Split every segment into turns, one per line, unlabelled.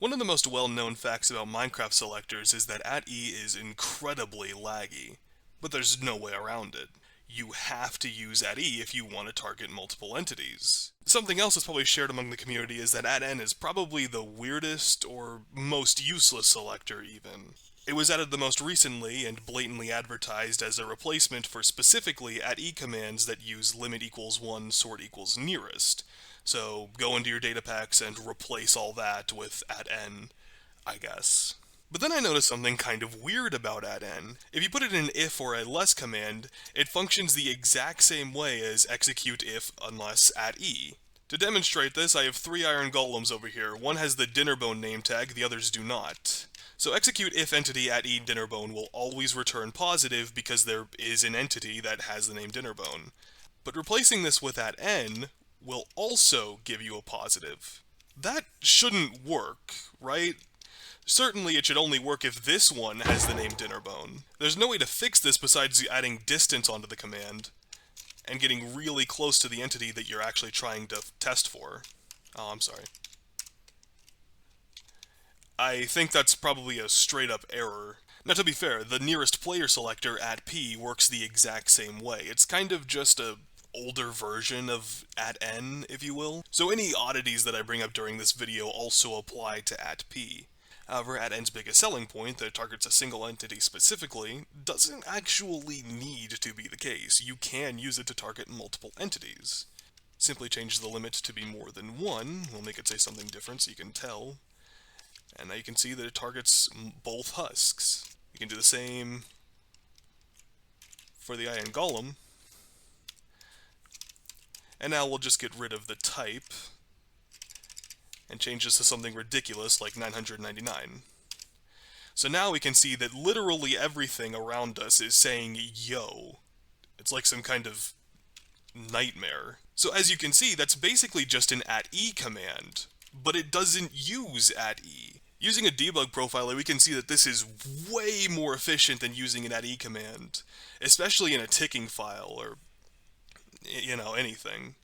One of the most well-known facts about Minecraft selectors is that @e is incredibly laggy, but there's no way around it. You have to use @e if you want to target multiple entities. Something else that's probably shared among the community is that @n is probably the weirdest or most useless selector even. It was added the most recently and blatantly advertised as a replacement for specifically @e commands that use limit equals 1, sort equals nearest. So go into your data packs and replace all that with @n, I guess. But then I noticed something kind of weird about @n. If you put it in an if or a less command, it functions the exact same way as execute if unless @e. To demonstrate this, I have 3 iron golems over here. One has the dinnerbone name tag, the others do not. So execute if entity @e dinnerbone will always return positive because there is an entity that has the name dinnerbone. But replacing this with @n will also give you a positive. That shouldn't work, right? Certainly it should only work if this one has the name dinnerbone. There's no way to fix this besides adding distance onto the command and getting really close to the entity that you're actually trying to test for. Oh, I'm sorry. I think that's probably a straight-up error. Now, to be fair, the nearest player selector @p works the exact same way. It's kind of just a older version of @n, if you will. So any oddities that I bring up during this video also apply to @p. However, @n's biggest selling point, that targets a single entity specifically, doesn't actually need to be the case. You can use it to target multiple entities. Simply change the limit to be more than 1, we'll make it say something different so you can tell. And now you can see that it targets both husks. You can do the same for the iron golem. And now we'll just get rid of the type and change this to something ridiculous like 999. So now we can see that literally everything around us is saying yo. It's like some kind of nightmare. So as you can see, that's basically just an @e command, but it doesn't use @e. Using a debug profiler, we can see that this is way more efficient than using an @e command, especially in a ticking file or, you know, anything.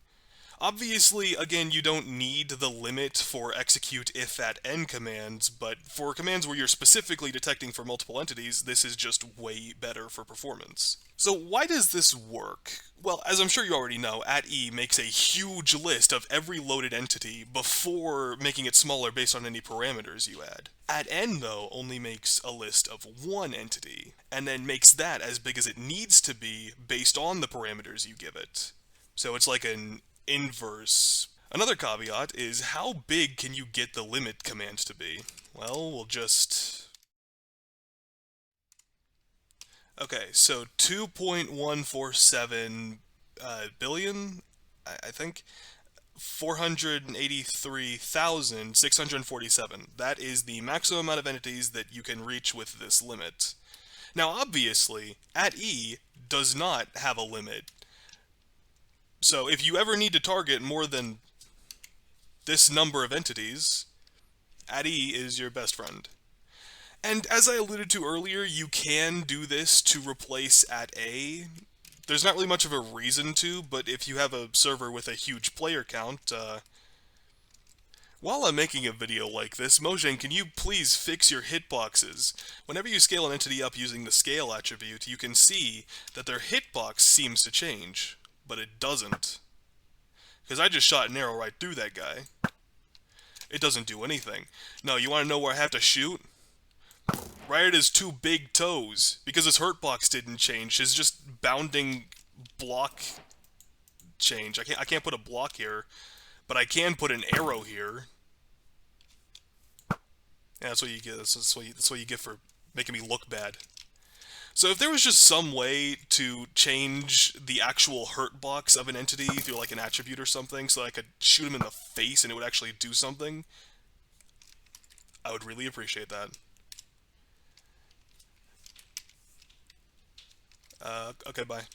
Obviously, again, you don't need the limit for execute if @n commands, but for commands where you're specifically detecting for multiple entities, this is just way better for performance. So why does this work? Well, as I'm sure you already know, @e makes a huge list of every loaded entity before making it smaller based on any parameters you add. @n, though, only makes a list of one entity, and then makes that as big as it needs to be based on the parameters you give it. So it's like an inverse. Another caveat is how big can you get the limit command to be? Well, we'll just... Okay, so 2.147 billion, I think, 483,647. That is the maximum amount of entities that you can reach with this limit. Now, obviously, @e does not have a limit. So if you ever need to target more than this number of entities, @e is your best friend. And as I alluded to earlier, you can do this to replace @a. There's not really much of a reason to, but if you have a server with a huge player count, while I'm making a video like this, Mojang, can you please fix your hitboxes? Whenever you scale an entity up using the scale attribute, you can see that their hitbox seems to change, but it doesn't. Because I just shot an arrow right through that guy. It doesn't do anything. No, you want to know where I have to shoot? Right at his 2 big toes, because his hurt box didn't change. His just bounding block change. I can't put a block here, but I can put an arrow here. Yeah, that's what you get. That's what you get for making me look bad. So if there was just some way to change the actual hurt box of an entity through like an attribute or something, so I could shoot him in the face and it would actually do something, I would really appreciate that. Okay, bye.